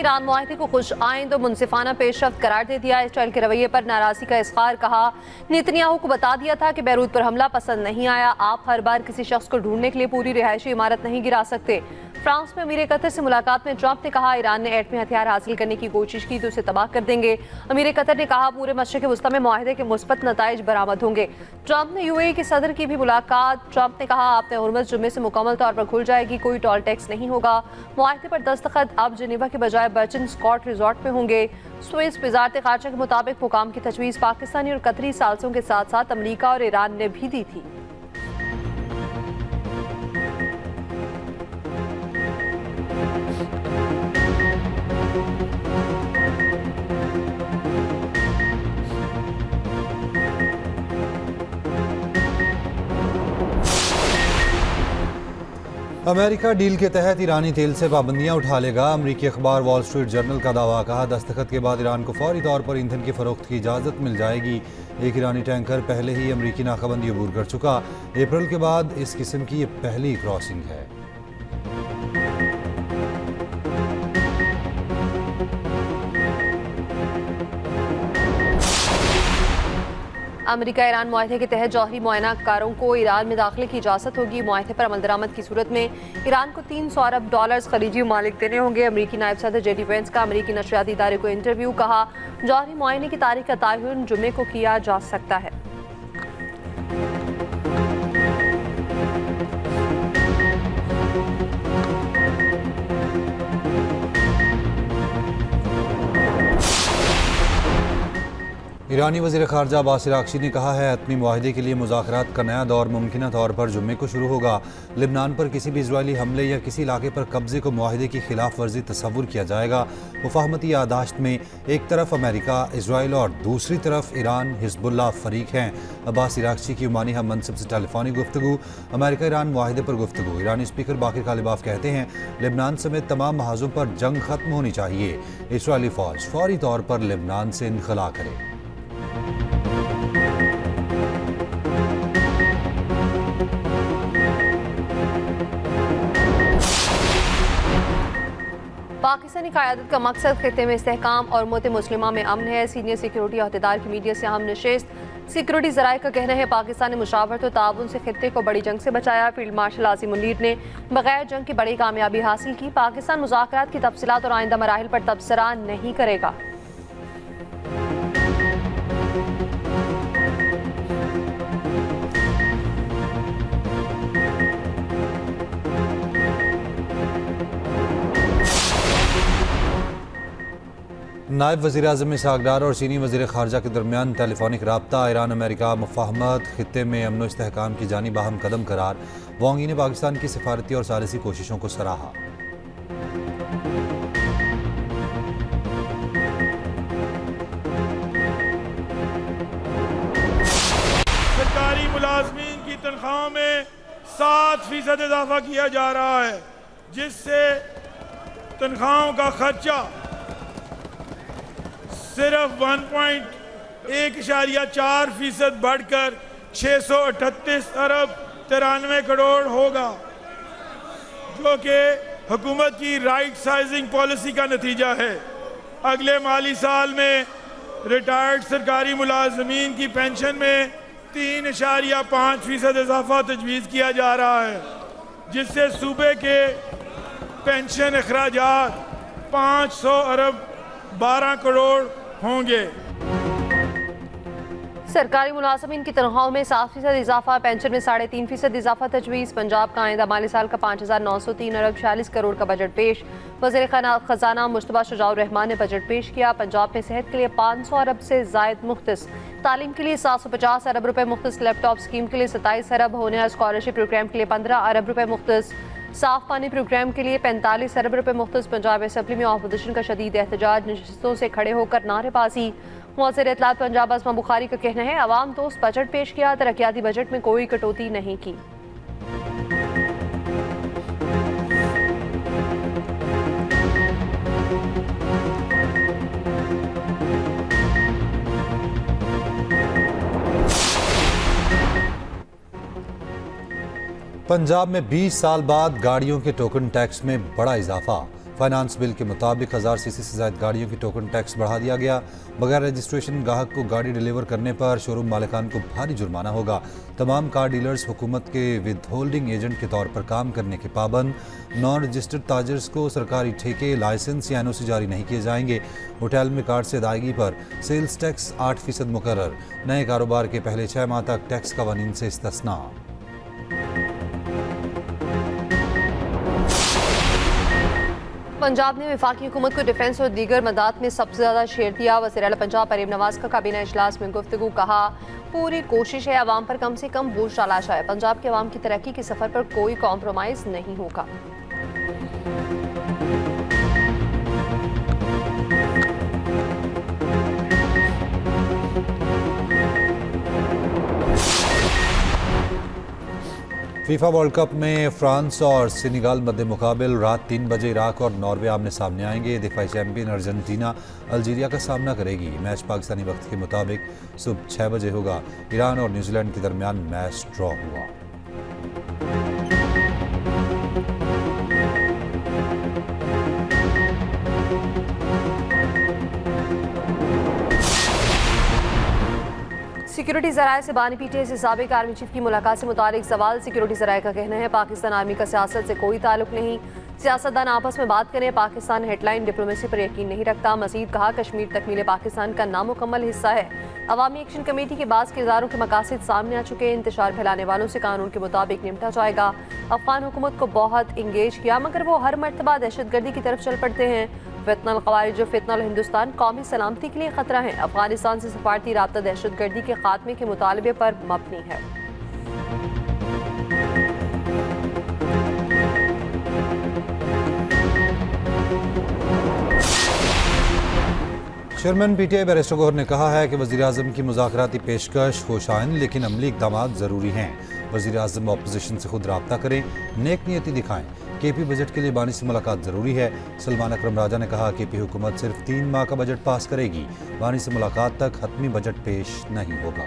Iran मुआहदे को खुश आइंद और मुनसिफाना पेशरफ्त करार दे दिया। इसराइल के रवैये पर नाराजगी का इज़हार। कहा, नेतन्याहू को बता दिया था कि बैरूत पर हमला पसंद नहीं आया। आप हर बार किसी शख्स को ढूंढने के लिए पूरी रिहायशी इमारत नहीं गिरा सकते। फ्रांस में अमीर कतर से मुलाकात में ट्रंप ने कहा, ईरान ने एटमी हथियार हासिल करने की कोशिश की तो उसे तबाह कर देंगे। अमीर कतर ने कहा, पूरे मशरिक़ वस्ता में मुआहदे के मुस्बत नताइज बरामद होंगे। ट्रंप ने यूएई के सदर की भी मुलाकात। ट्रंप ने कहा, आपने हुर्मुज़ जुम्मे से मुकम्मल तौर पर खुल जाएगी, कोई टोल टैक्स नहीं होगा। मुआहदे पर दस्तखत अब जिनेवा के बजाय बर्चन स्कॉट रिजॉर्ट में होंगे। स्विस वज़ारत ख़ारजा के मुताबिक हुकाम की तजवीज़ पाकिस्तानी और कतरी सालसों के साथ साथ अमरीका और ईरान ने भी दी थी। अमेरिका डील के तहत ईरानी तेल से पाबंदियां उठा लेगा। अमरीकी अखबार वॉल स्ट्रीट जर्नल का दावा। कहा, दस्तखत के बाद ईरान को फौरी तौर पर ईंधन की फरोख्त की इजाज़त मिल जाएगी। एक ईरानी टैंकर पहले ही अमरीकी नाकाबंदी अबूर कर चुका। अप्रैल के बाद इस किस्म की ये पहली क्रॉसिंग है। अमेरिका ईरान मुआहदे के तहत जौहरी मुआयना कारों को ईरान में दाखिले की इजाज़त होगी। मुआहदे पर अमल दरामद की सूरत में ईरान को $300 अरब खरीजी ममालिक देने होंगे। अमरीकी नायब सदर जेडी वेंस का अमरीकी नशरियाती इदारे को इंटरव्यू। कहा, जौहरी मुआयने की तारीख का तयन जुमे को किया जा सकता है। ईरानी वज़ीर ख़ारजा अब्बास अराग़ची ने कहा है, एटमी मुआहदे के लिए मुज़ाकरात का नया दौर मुमकिन तौर पर जुम्मे को शुरू होगा। लिबनान पर किसी भी इजरायली हमले या किसी इलाके पर कब्जे को मुआहदे की खिलाफ वर्जी तस्वुर किया जाएगा। मुफाहमती यादाश्त में एक तरफ अमेरिका, इसराइल और दूसरी तरफ ईरान, हिज़्बुल्लाह फ़रीक हैं। अब्बास अराग़ची की उमानी हम मनसब से टेलीफोनिक गुफ्तगू। अमेरिका ईरान मुआहदे पर गुफ्तगू। ईरानी स्पीकर बाकिर कालिबाफ कहते हैं, लिबनान समेत तमाम महाजों पर जंग खत्म होनी चाहिए। इसराइली फ़ौज फौरी तौर पर लिबनान से इनखला करे। पाकिस्तानी क़यादत का मकसद खित्ते में इस्तेहकाम और उम्मत मुस्लिमा में अमन है। सीनियर सिक्योरिटी अहदेदार की मीडिया से अहम नशिस्त। सिक्योरिटी ज़राए का कहना है, पाकिस्तान ने मुशावरत और ताउन से खित्ते को बड़ी जंग से बचाया। फील्ड मार्शल आसिम मुनीर ने बगैर जंग की बड़ी कामयाबी हासिल की। पाकिस्तान मुज़ाकरात की तफसीलात और आइंदा मराहिल पर तबसरा नहीं करेगा। नायब वज़ीर आज़म इसहाक़ डार और चीनी वज़ीर ख़ारजा के दरमियान टेलीफोनिक रब्ता। ईरान अमेरिका मुफ़ाहमत, खित्ते में अमन व इस्तेहकाम की जानिब अहम कदम करार। वांग यी ने पाकिस्तान की सिफारती और सालिसी कोशिशों को सराहा। सरकारी मुलाजमीन की तनख्वाहों में 7% इजाफा किया जा रहा है, जिससे तनख्वाहों का खर्चा सिर्फ 1.4% बढ़कर 638 अरब 93 करोड़ होगा, जो कि हुकूमत की राइट साइजिंग पॉलिसी का नतीजा है। अगले माली साल में रिटायर्ड सरकारी मुलाजमीन की पेंशन में 3.5% इजाफा तजवीज़ किया जा रहा है, जिससे सूबे के पेंशन अखराजात 500 अरब 12 करोड़ होंगे। सरकारी मुलाजमीन की तनख्वाहों में 7% इजाफा। पेंशन में 3.5% इजाफा तजवीज़। पंजाब का आइंदा माली साल का 5,903 अरब 46 करोड़ का बजट पेश। वज़ीर ख़जाना मुश्तबा शुजाउर रहमान ने बजट पेश किया। पंजाब में सेहत के लिए 500 अरब से ज़ायद मुख्तस, तालीम के लिए 750 अरब रुपए मुख्तस, लैपटॉप स्कीम के लिए 27 अरब, होनहार स्कॉलरशिप प्रोग्राम के लिए 15 अरब रुपए मुख्तस, साफ पानी प्रोग्राम के लिए 45 अरब रुपए मुख्तस। पंजाब असेंबली में अपोजिशन का शदीद एहतजाज, नशिस्तों से खड़े होकर नारेबाजी। वज़ीर इत्तलात पंजाब अस्मा बुखारी का कहना है, अवाम दोस्त बजट पेश किया, तरक्याती बजट में कोई कटौती नहीं की। पंजाब में 20 साल बाद गाड़ियों के टोकन टैक्स में बड़ा इजाफा। फाइनेंस बिल के मुताबिक 1000 सीसी से ज़ायद गाड़ियों की टोकन टैक्स बढ़ा दिया गया। बगैर रजिस्ट्रेशन ग्राहक को गाड़ी डिलीवर करने पर शोरूम मालिकान को भारी जुर्माना होगा। तमाम कार डीलर्स हुकूमत के विद होल्डिंग एजेंट के तौर पर काम करने के पाबंद। नॉन रजिस्टर्ड ताजर्स को सरकारी ठेके, लाइसेंस या एनओसी जारी नहीं किए जाएंगे। होटल में कार्ड से अदायगी पर सेल्स टैक्स 8% मुकर्रर। नए कारोबार के पहले 6 माह तक टैक्स कवानीन से इस्तिस्ना। पंजाब ने वफाकी हुकूमत को डिफेंस और दीगर मदाद में सबसे ज़्यादा शेयर दिया। वज़ीर आला पंजाब परेम नवाज का काबीना इजलास में गुफ्तगू, कहा पूरी कोशिश है अवाम पर कम से कम बोझ डाला जाए। पंजाब के अवाम की तरक्की के सफ़र पर कोई कॉम्प्रोमाइज़ नहीं होगा। फीफा वर्ल्ड कप में फ्रांस और सेनेगल मध्य मुकाबिल रात 3 बजे इराक और नॉर्वे आमने सामने आएंगे। दिफाई चैंपियन अर्जेंटीना अल्जीरिया का सामना करेगी। मैच पाकिस्तानी वक्त के मुताबिक सुबह 6 बजे होगा। ईरान और न्यूजीलैंड के दरमियान मैच ड्रॉ हुआ। सिक्योरिटी ज़राए से बानी पीटीआई से साबिक आर्मी चीफ की मुलाकात से मुतालिक सवाल। सिक्योरिटी ज़राए का कहना है पाकिस्तान आर्मी का सियासत से कोई ताल्लुक नहीं, सियासतदान आपस में बात करें। पाकिस्तान हेडलाइन डिप्लोमेसी पर यकीन नहीं रखता। मजीद कहा कश्मीर तकमील पाकिस्तान का नामुकम्मल हिस्सा है। अवामी एक्शन कमेटी के बाज़ किरदारों के मकासद सामने आ चुके हैं। इंतशार फैलाने वालों से कानून के मुताबिक निपटा जाएगा। अफगान हुकूमत को बहुत इंगेज किया मगर वो हर मरतबा दहशतगर्दी की तरफ चल पड़ते हैं। फितनल क़वारिज और फितनल हिंदुस्तान कौमी सलामती के लिए ख़तरा है। अफगानिस्तान से सफारती राब्ता दहशतगर्दी के खात्मे के मुतालबे पर मबनी है। चेयरमैन पीटीआई बैरिस्टर गौहर ने कहा है कि वज़ीर आज़म की मुज़ाकराती पेशकश होशाइन लेकिन अमली इक़दामात ज़रूरी हैं। वज़ीर आज़म अपोजिशन से खुद रब्ता करें, नेक नियति दिखाएं। केपी बजट के लिए बानी से मुलाकात ज़रूरी है। सलमान अकरम राजा ने कहा केपी हुकूमत सिर्फ 3 माह का बजट पास करेगी। बानी से मुलाकात तक हतमी बजट पेश नहीं होगा।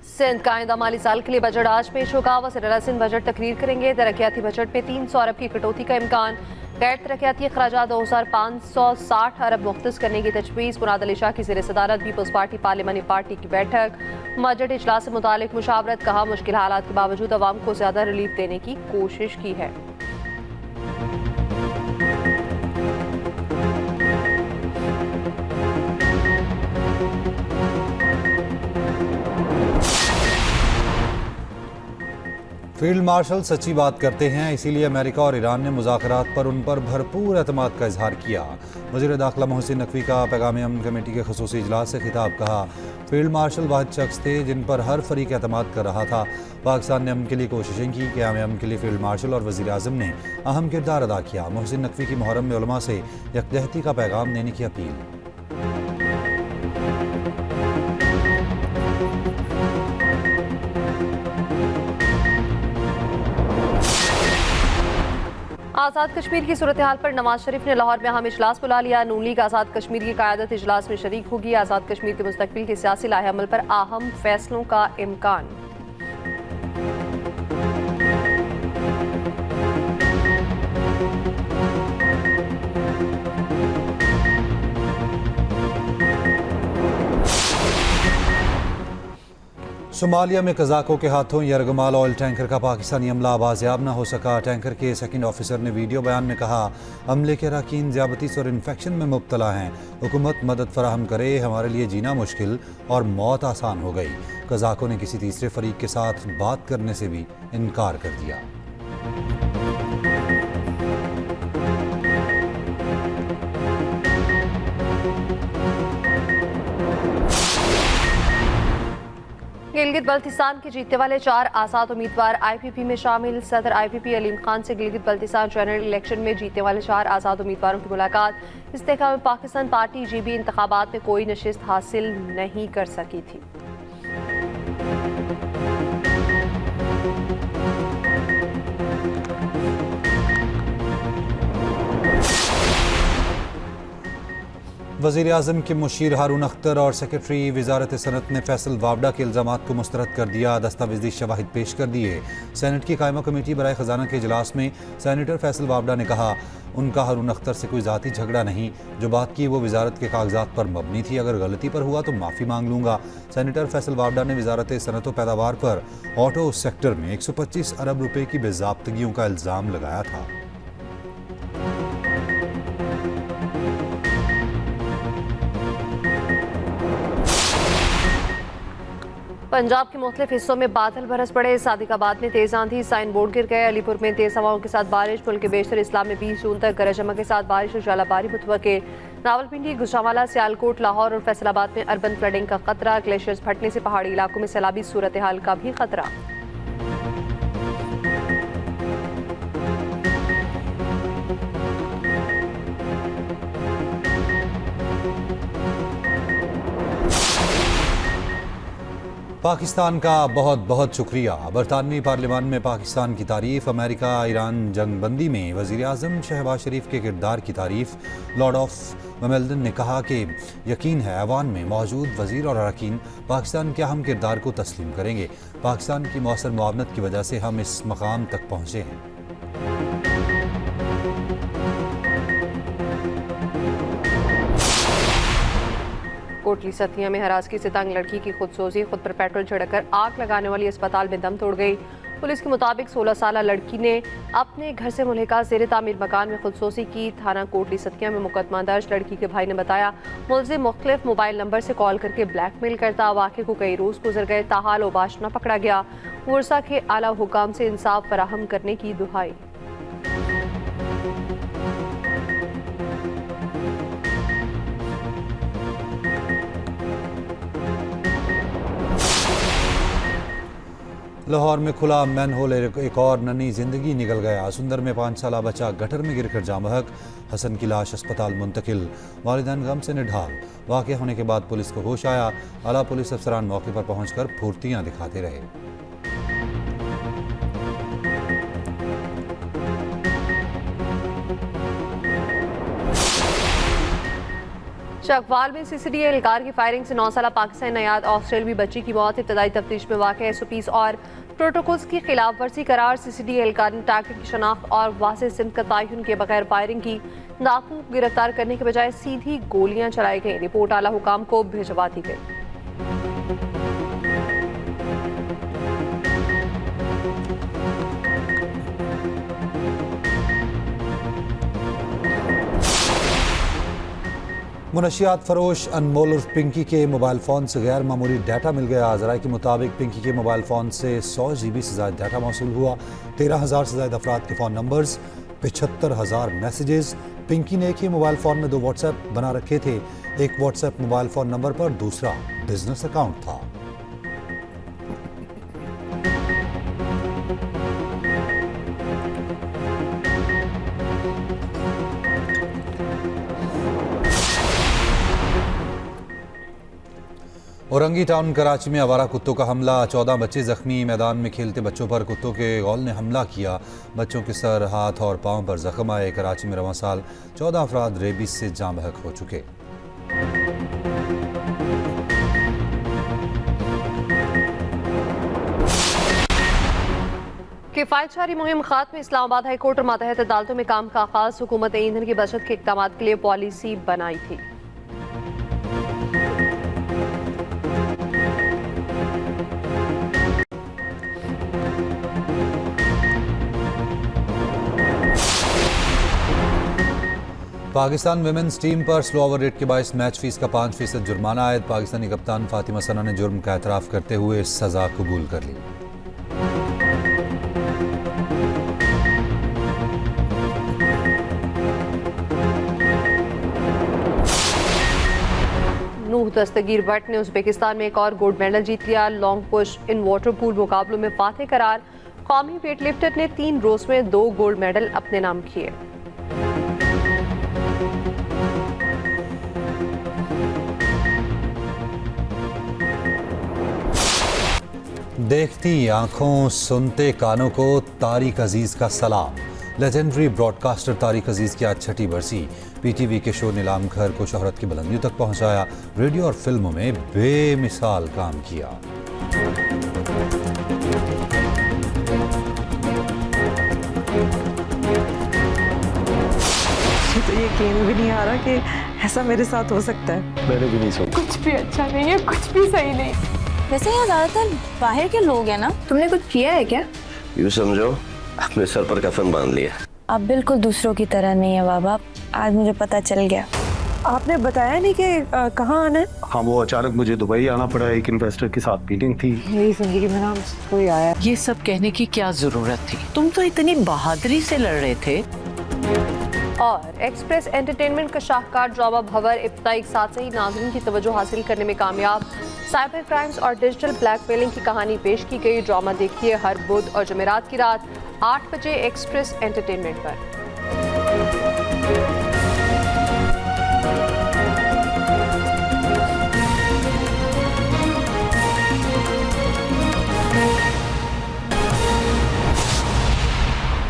सिंध का आइंदा माली साल के लिए बजट आज पेश होगा। वज़ीर आला सिंध बजट तकरीर करेंगे। तरक्याती बजट में 300 अरब की कटौती का इम्कान। गैर तरक्याती अखराजात 2560 अरब मुख्तस करने की तजवीज़। मुराद अली शाह की ज़ेर सदारत पीपल्स पार्टी पार्लिमानी पार्टी की बैठक। बजट इजलास से मुतालिक मुशावरत, कहा मुश्किल हालात के बावजूद अवाम को ज़्यादा रिलीफ देने की कोशिश की है। फील्ड मार्शल सच्ची बात करते हैं, इसीलिए अमेरिका और ईरान ने मुज़ाकरात पर उन पर भरपूर एतमाद का इजहार किया। वज़ीर दाखिला मोहसिन नकवी का पैगाम अमन कमेटी के ख़ुसूसी इजलास से खिताब, कहा फील्ड मार्शल वाहिद शख्स थे जिन पर हर फरीक एतमाद कर रहा था। पाकिस्तान ने अमन के लिए कोशिशें की। क़याम अमन के लिए फील्ड मार्शल और वज़ीर आज़म ने अहम किरदार अदा किया। मोहसिन नकवी की मुहर्रम में उलमा से यकजहती का पैगाम देने की अपील। आज़ाद कश्मीर की सूरत हाल पर नवाज शरीफ ने लाहौर में अहम इजलास बुला लिया। नून लीग आज़ाद कश्मीर की क़यादत इजलास में शरीक होगी। आज़ाद कश्मीर के मुस्तकबिल के सियासी लाहे अमल पर अहम फैसलों का इम्कान। सोमालिया में कज़ाकों के हाथों यरगमाल ऑयल टैंकर का पाकिस्तानी अमला बाजियाब न हो सका। टैंकर के सेकंड ऑफिसर ने वीडियो बयान में कहा अमले के अरकान ज़्यादतीस और इन्फेक्शन में मुब्तला हैं। हुकूमत मदद फराहम करे, हमारे लिए जीना मुश्किल और मौत आसान हो गई। कज़ाकों ने किसी तीसरे फरीक के साथ बात करने से भी इनकार कर दिया। गिलगित बल्तिस्तान के जीतने वाले 4 आज़ाद उम्मीदवार आईपीपी में शामिल। सदर आईपीपी अलीम खान से गिलगित बल्तिस्तान जनरल इलेक्शन में जीतने वाले 4 आज़ाद उम्मीदवारों की मुलाकात। इस्तेहकाम पाकिस्तान पार्टी जीबी इंतखाबात में कोई नशिस्त हासिल नहीं कर सकी थी। वज़ीर आज़म के मुशीर हारून अख्तर और सेक्रेटरी वजारत सनत ने फैसल वावडा के इल्ज़ामात को मुस्तरद कर दिया। दस्तावेजी शवाहिद पेश कर दिए। सेनेट की कायमा कमेटी बराए ख़जाना के इजलास में सेनेटर फैसल वावडा ने कहा, उनका हारून अख्तर से कोई ज़ाती झगड़ा नहीं, जो बात की वो वजारत के कागजात पर मबनी थी, अगर गलती पर हुआ तो माफ़ी मांग लूँगा। सेनेटर फैसल वावडा ने वजारत सनत व पैदावार पर ऑटो सेक्टर में 125 अरब रुपये की बेज़ाब्तगियों का इल्ज़ाम लगाया था। पंजाब के मुख्तलिफ हिस्सों में बादल बरस पड़े। सादिकाबाद में तेज आंधी, साइन बोर्ड गिर गए। अलीपुर में तेज हवाओं के साथ बारिश। मुल्क के बेशतर इस्लाम में 20 जून तक गरज चमक के साथ बारिश और शराबारी मुतवक्के। रावलपिंडी, गुजरांवाला, सियालकोट, लाहौर और फैसलाबाद में अर्बन फ्लडिंग का खतरा। ग्लेशियर्स फटने से पहाड़ी इलाकों में सैलाबी सूरत हाल का भी खतरा। पाकिस्तान का बहुत बहुत शुक्रिया। बरतानवी पार्लियामान में पाकिस्तान की तारीफ। अमेरिका ईरान जंगबंदी में वज़ीर आज़म शहबाज शरीफ के किरदार की तारीफ। लॉर्ड ऑफ विमेल्डन ने कहा कि यकीन है ऐवान में मौजूद वज़ीर और अरकान पाकिस्तान के अहम किरदार को तस्लीम करेंगे। पाकिस्तान की मौसर मुआवनत की वजह से हम इस मकाम तक पहुँचे हैं। कोटली सतिया में हरासगी से तंग लड़की की खुदसोजी। खुद पर पेट्रोल छिड़ककर आग लगाने वाली अस्पताल में दम तोड़ गई। पुलिस के मुताबिक 16 साल लड़की ने अपने घर से मुल्हिका ज़ेर तामीर मकान में खुदसोजी की। थाना कोटली सतिया में मुकदमा दर्ज। लड़की के भाई ने बताया, मुलजिम मुख्तलिफ मोबाइल नंबर से कॉल करके ब्लैकमेल करता। वाक़े को कई रोज़ गुजर गए, ताहाल ओबाश न पकड़ा गया। वर्सा के आला हुकाम से इंसाफ फराहम करने की दुहाई। लाहौर में खुला मैनहोल, एक और नन्ही जिंदगी निकल गया। सुंदर में 5 साला बच्चा गटर में गिरकर जाँ बहक। हसन की लाश अस्पताल मुंतकिल। वालिदैन गम से निढाल। वाक़या होने के बाद पुलिस को होश आया। आला पुलिस अफसरान मौके पर पहुंचकर फुर्तियां दिखाते रहे। चकवाल में सीसीडी एहलकार की फायरिंग से 9 साला पाकिस्तानी नयाद ऑस्ट्रेलियावी बच्ची की मौत। इब्तदाई तफ्तीश में वाक़या SOPs और प्रोटोकॉल्स की खिलाफ वर्जी करार। सीसीडी एहलकार ने टारगेट की शनाख्त और वाज़ेह सिमत का तयन किए बगैर फायरिंग की। नाकाम को गिरफ्तार करने के बजाय सीधी गोलियां चलाई गई। रिपोर्ट आला हुकाम को भिजवा दी गई। मुनशियात फरोश अनमोल उर्फ पिंकी के मोबाइल फ़ोन से गैर मामूली डाटा मिल गया। ज़राए के मुताबिक पिंकी के मोबाइल फ़ोन से 100 GB से ज़्यादा डाटा मौसूल हुआ। 13,000 से ज़्यादा अफराद के फ़ोन नंबर्स, 75,000 मैसेजेस। पिंकी ने एक ही मोबाइल फ़ोन में 2 व्हाट्सएप बना रखे थे। एक व्हाट्सएप मोबाइल फ़ोन नंबर पर, दूसरा बिजनेस अकाउंट था। औरंगी टाउन कराची में आवारा कुत्तों का हमला, 14 बच्चे जख्मी। मैदान में खेलते बच्चों पर कुत्तों के गौल ने हमला किया। बच्चों के सर, हाथ और पांव पर जख्म आए। कराची में रवां साल 14 अफराद रेबीज से जाँ बहक हो चुके। किफ़ायतशारी मुहिम खात्मे। इस्लामाबाद हाई कोर्ट और मातहत अदालतों में काम का आगाज। हुकूमत ने ईंधन की बचत के इक़दाम के लिए पॉलिसी बनाई थी। पाकिस्तान विमेंस टीम पर स्लो ओवर रेट के बायस मैच फीस का 5% जुर्माना आयद। पाकिस्तानी कप्तान फातिमा सना ने जुर्म का एतराफ़ करते हुए सज़ा कबूल कर ली। नूह दस्तगीर भट्ट ने उज़्बेकिस्तान में एक और गोल्ड मेडल जीत लिया। Long push in water pool मुकाबलों में फातेह करार। कौमी वेट लिफ्टर ने 3 रोज में 2 गोल्ड मेडल अपने नाम किए। देखती आंखों, सुनते कानों को तारिक अजीज का सलाम। लेजेंडरी ब्रॉडकास्टर तारिक अजीज की आज 6ठी बरसी। PTV के शो नीलाम घर को शोहरत की बुलंदियों तक पहुंचाया। रेडियो और फिल्मों में बेमिसाल काम किया। तो यकीन भी नहीं आ रहा कि ऐसा मेरे साथ हो सकता है। मैंने भी नहीं सोचा। कुछ भी अच्छा नहीं है, कुछ भी सही नहीं। वैसे यहाँ ज्यादातर बाहर के लोग हैं ना। तुमने कुछ किया है क्या? यूँ समझो अपने सर पर कफन बांध लिया। आप बिल्कुल दूसरों की तरह नहीं है बाबा, आज मुझे पता चल गया। आपने बताया नहीं कि कहाँ आना है? हाँ, वो अचानक मुझे दुबई आना पड़ा, एक इन्वेस्टर के साथ मीटिंग थी। मेरी जिंदगी में नाम कोई आया। ये सब कहने की क्या जरूरत थी? तुम तो इतनी बहादुरी से लड़ रहे थे। और एक्सप्रेस एंटरटेनमेंट का शाहकार ड्रामा भंवर इब्तिदाई के साथ से ही नाज़रीन की तवज्जो हासिल करने में कामयाब। साइबर क्राइम्स और डिजिटल ब्लैकमेलिंग की कहानी पेश की गई। ड्रामा देखिए हर बुध और जमेरात की रात 8 बजे एक्सप्रेस एंटरटेनमेंट पर।